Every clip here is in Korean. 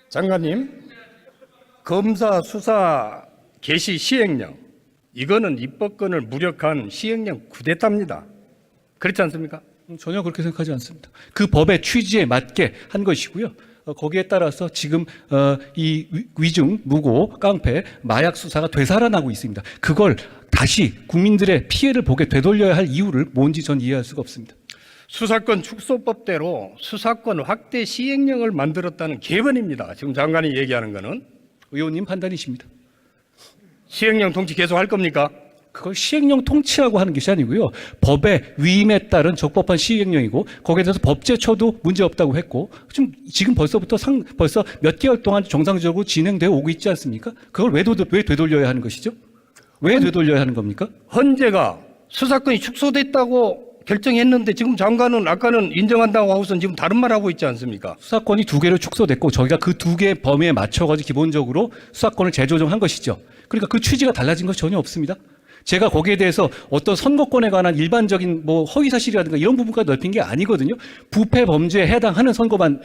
장관님, 검사 수사 개시 시행령, 이거는 입법권을 무력한 시행령 쿠데타입니다. 그렇지 않습니까? 전혀 그렇게 생각하지 않습니다. 그 법의 취지에 맞게 한 것이고요. 거기에 따라서 지금 이 위증, 무고, 깡패, 마약 수사가 되살아나고 있습니다. 그걸 다시 국민들의 피해를 보게 되돌려야 할 이유를 뭔지 전 이해할 수가 없습니다. 수사권 축소법대로 수사권 확대 시행령을 만들었다는 개변입니다. 지금 장관이 얘기하는 거는. 의원님 판단이십니다. 시행령 통치 계속 할 겁니까? 그걸 시행령 통치라고 하는 것이 아니고요. 법의 위임에 따른 적법한 시행령이고 거기에 대해서 법제처도 문제없다고 했고 지금 벌써부터 벌써 몇 개월 동안 정상적으로 진행되어 오고 있지 않습니까? 그걸 왜 되돌려야 하는 것이죠? 왜 되돌려야 하는 겁니까? 헌재가 수사권이 축소됐다고 결정했는데 지금 장관은 아까는 인정한다고 하고선 지금 다른 말 하고 있지 않습니까? 수사권이 2개로 축소됐고 저희가 그 2개의 범위에 맞춰가지고 기본적으로 수사권을 재조정한 것이죠. 그러니까 그 취지가 달라진 것이 전혀 없습니다. 제가 거기에 대해서 어떤 선거권에 관한 일반적인 뭐 허위사실이라든가 이런 부분까지 넓힌 게 아니거든요. 부패 범죄에 해당하는 선거만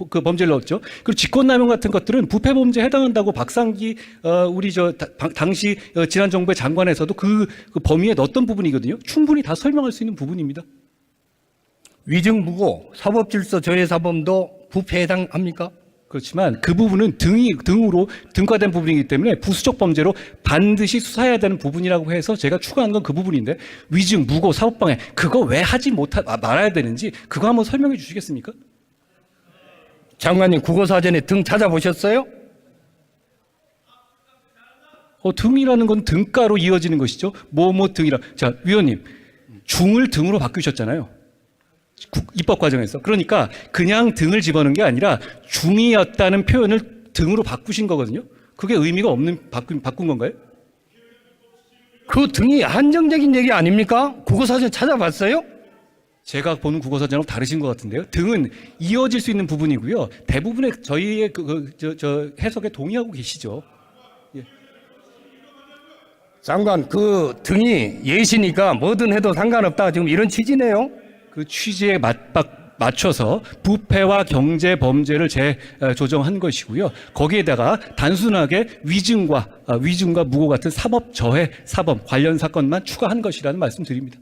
그 범죄를 넣었죠. 그리고 직권남용 같은 것들은 부패 범죄에 해당한다고 박상기 우리 당시 지난 정부의 장관에서도 그 범위에 넣었던 부분이거든요. 충분히 다 설명할 수 있는 부분입니다. 위증무고, 사법질서 저해사범도 부패에 해당합니까? 그렇지만 그 부분은 등으로 등과된 부분이기 때문에 부수적 범죄로 반드시 수사해야 되는 부분이라고 해서 제가 추가한 건 그 부분인데 위증, 무고, 사법방해 그거 왜 하지 말아야 되는지 그거 한번 설명해 주시겠습니까? 장관님 국어사전에 등 찾아보셨어요? 등이라는 건 등가로 이어지는 것이죠. 뭐뭐 등이라. 자, 위원님 중을 등으로 바꾸셨잖아요. 입법 과정에서. 그러니까 그냥 등을 집어넣은 게 아니라 중이었다는 표현을 등으로 바꾸신 거거든요. 그게 의미가 없는 바꾼 건가요? 그 등이 한정적인 얘기 아닙니까? 국어사전 찾아봤어요? 제가 보는 국어사전하고 다르신 것 같은데요. 등은 이어질 수 있는 부분이고요. 대부분의 저희의 해석에 동의하고 계시죠. 장관, 그 등이 예시니까 뭐든 해도 상관없다. 지금 이런 취지네요. 그 취지에 맞춰서 부패와 경제 범죄를 재조정한 것이고요. 거기에다가 단순하게 위증과 무고 같은 사법 저해 사범 관련 사건만 추가한 것이라는 말씀드립니다.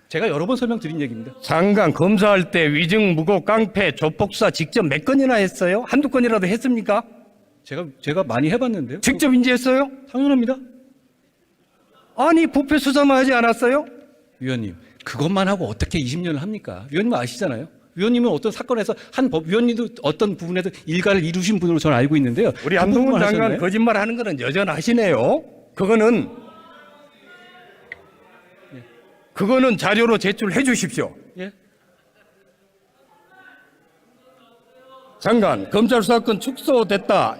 제가 여러 번 설명드린 얘기입니다. 장관 검사할 때 위증, 무고, 깡패, 조폭수사 직접 몇 건이나 했어요? 한두 건이라도 했습니까? 제가 많이 해봤는데요. 직접 인지했어요? 당연합니다. 아니 부패 수사만 하지 않았어요? 위원님, 그것만 하고 어떻게 20년을 합니까? 위원님 아시잖아요. 위원님은 어떤 사건에서 위원님도 어떤 부분에서 일가를 이루신 분으로 저는 알고 있는데요. 우리 한동훈 장관 거짓말하는 거는 여전하시네요. 그거는 자료로 제출해 주십시오. 예? 장관, 검찰 수사권 축소됐다.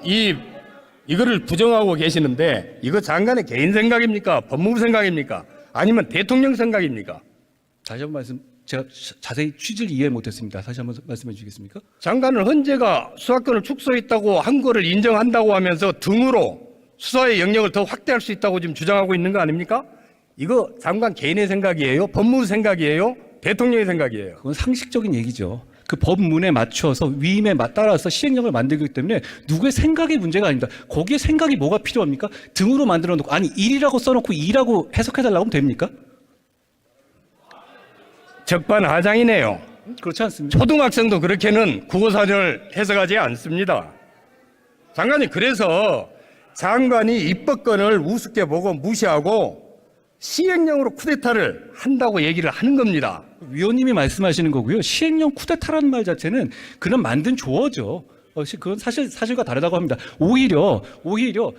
이거를 부정하고 계시는데 이거 장관의 개인 생각입니까? 법무부 생각입니까? 아니면 대통령 생각입니까? 다시 한번 제가 자세히 취지를 이해 못했습니다. 다시 한번 말씀해 주시겠습니까? 장관은 헌재가 수사권을 축소했다고 한 거를 인정한다고 하면서 등으로 수사의 영역을 더 확대할 수 있다고 지금 주장하고 있는 거 아닙니까? 이거 장관 개인의 생각이에요? 법무부 생각이에요? 대통령의 생각이에요? 그건 상식적인 얘기죠. 그 법문에 맞춰서 위임에 따라서 시행령을 만들기 때문에 누구의 생각의 문제가 아닙니다. 거기에 생각이 뭐가 필요합니까? 등으로 만들어 놓고 아니 1이라고 써놓고 2라고 해석해 달라고 하면 됩니까? 적반하장이네요. 그렇지 않습니다. 초등학생도 그렇게는 국어사전을 해석하지 않습니다. 장관이 그래서 장관이 입법권을 우습게 보고 무시하고 시행령으로 쿠데타를 한다고 얘기를 하는 겁니다. 위원님이 말씀하시는 거고요. 시행령 쿠데타라는 말 자체는 그는 만든 조어죠. 그건 사실과 다르다고 합니다. 오히려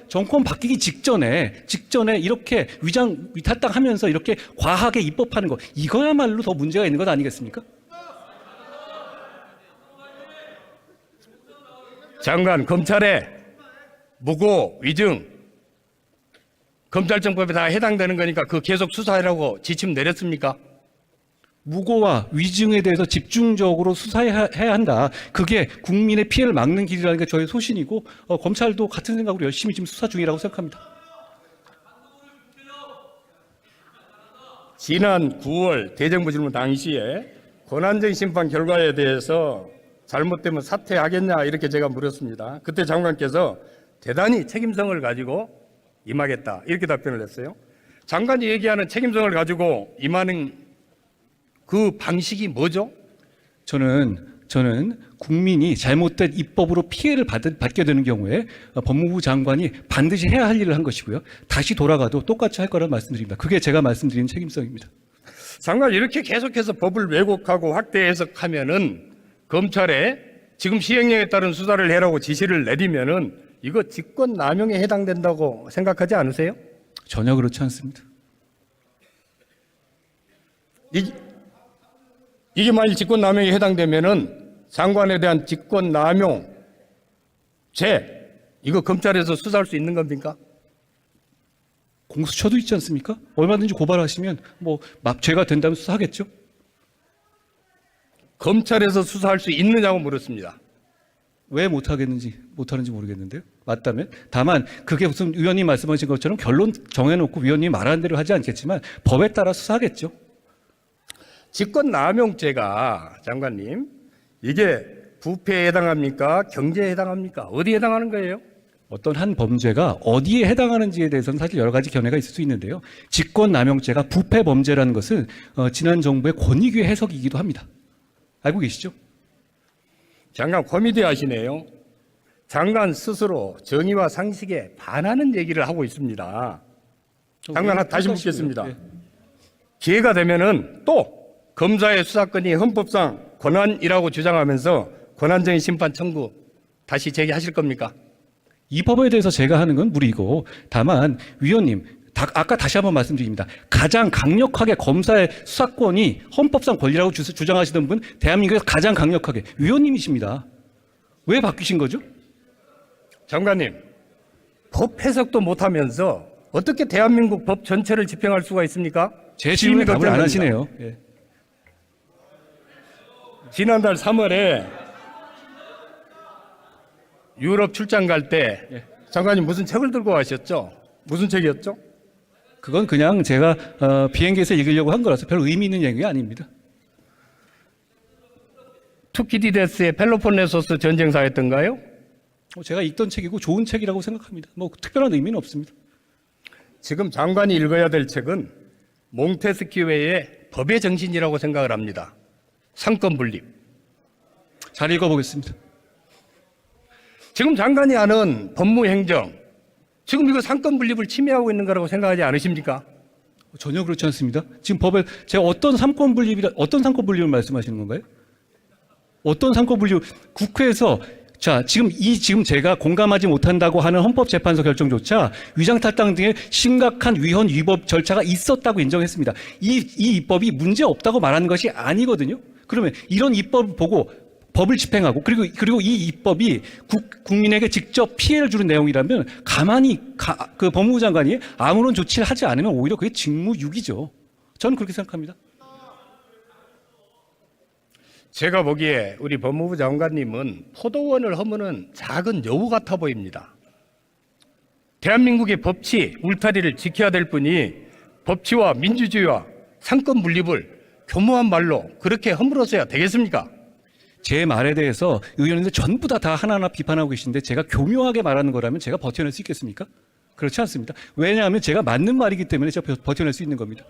정권 바뀌기 직전에 이렇게 위탁당하면서 이렇게 과하게 입법하는 거 이거야말로 더 문제가 있는 것 아니겠습니까? 장관, 검찰에 무고, 위증, 검찰청법에 다 해당되는 거니까 그 계속 수사하라고 지침 내렸습니까? 무고와 위증에 대해서 집중적으로 수사해야 한다. 그게 국민의 피해를 막는 길이라는 게 저의 소신이고 검찰도 같은 생각으로 열심히 지금 수사 중이라고 생각합니다. 지난 9월 대정부 질문 당시에 권한쟁 심판 결과에 대해서 잘못되면 사퇴하겠냐 이렇게 제가 물었습니다. 그때 장관께서 대단히 책임성을 가지고 임하겠다 이렇게 답변을 했어요. 장관이 얘기하는 책임성을 가지고 임하는 그 방식이 뭐죠? 저는 국민이 잘못된 입법으로 피해를 받게 되는 경우에 법무부 장관이 반드시 해야 할 일을 한 것이고요. 다시 돌아가도 똑같이 할 거라는 말씀드립니다. 그게 제가 말씀드린 책임성입니다. 장관 이렇게 계속해서 법을 왜곡하고 확대 해석하면은 검찰에 지금 시행령에 따른 수사를 해라고 지시를 내리면은 이거 직권남용에 해당된다고 생각하지 않으세요? 전혀 그렇지 않습니다. 이게 만일 직권남용에 해당되면은 장관에 대한 직권남용 죄 이거 검찰에서 수사할 수 있는 겁니까? 공수처도 있지 않습니까? 얼마든지 고발하시면 뭐 죄가 된다면 수사하겠죠. 검찰에서 수사할 수 있느냐고 물었습니다. 왜 못하는지 모르겠는데요. 맞다면 다만 그게 무슨 위원님 말씀하신 것처럼 결론 정해놓고 위원님이 말하는 대로 하지 않겠지만 법에 따라 수사하겠죠. 직권남용죄가 장관님 이게 부패에 해당합니까? 경제에 해당합니까? 어디에 해당하는 거예요? 어떤 한 범죄가 어디에 해당하는지에 대해서는 사실 여러 가지 견해가 있을 수 있는데요. 직권남용죄가 부패 범죄라는 것은 지난 정부의 권익위 해석이기도 합니다. 알고 계시죠? 장관 코미디 하시네요. 장관 스스로 정의와 상식에 반하는 얘기를 하고 있습니다. 장관 다시 묻겠습니다. 네. 기회가 되면은 또 검사의 수사권이 헌법상 권한이라고 주장하면서 권한쟁의 심판 청구 다시 제기하실 겁니까? 이 법에 대해서 제가 하는 건 무리고 다만 위원님 아까 다시 한번 말씀드립니다. 가장 강력하게 검사의 수사권이 헌법상 권리라고 주장하시던 분 대한민국에서 가장 강력하게 위원님이십니다. 왜 바뀌신 거죠? 장관님 법 해석도 못하면서 어떻게 대한민국 법 전체를 집행할 수가 있습니까? 제 질문에 답을 안 하시네요. 예. 지난달 3월에 유럽 출장 갈 때 장관님 무슨 책을 들고 가셨죠? 무슨 책이었죠? 그건 그냥 제가 비행기에서 읽으려고 한 거라서 별 의미 있는 얘기가 아닙니다. 투키디데스의 펠로폰네소스 전쟁사였던가요? 제가 읽던 책이고 좋은 책이라고 생각합니다. 뭐 특별한 의미는 없습니다. 지금 장관이 읽어야 될 책은 몽테스키웨의 법의 정신이라고 생각을 합니다. 상권 분립. 잘 읽어보겠습니다. 지금 장관이 하는 법무행정, 지금 이거 상권 분립을 침해하고 있는 거라고 생각하지 않으십니까? 전혀 그렇지 않습니다. 지금 법에 제가 어떤 상권 분립을 말씀하시는 건가요? 어떤 상권 분립? 국회에서 지금 제가 공감하지 못한다고 하는 헌법재판소 결정조차 위장탈당 등의 심각한 위헌 위법 절차가 있었다고 인정했습니다. 이 입법이 문제 없다고 말하는 것이 아니거든요. 그러면 이런 입법을 보고 법을 집행하고 그리고 이 입법이 국민에게 직접 피해를 주는 내용이라면 가만히 그 법무부 장관이 아무런 조치를 하지 않으면 오히려 그게 직무유기죠. 저는 그렇게 생각합니다. 제가 보기에 우리 법무부 장관님은 포도원을 허무는 작은 여우 같아 보입니다. 대한민국의 법치, 울타리를 지켜야 될 분이 법치와 민주주의와 상권 분립을 교묘한 말로 그렇게 허물어서야 되겠습니까? 제 말에 대해서 의원님들 전부 다 하나하나 비판하고 계신데 제가 교묘하게 말하는 거라면 제가 버텨낼 수 있겠습니까? 그렇지 않습니다. 왜냐하면 제가 맞는 말이기 때문에 제가 버텨낼 수 있는 겁니다.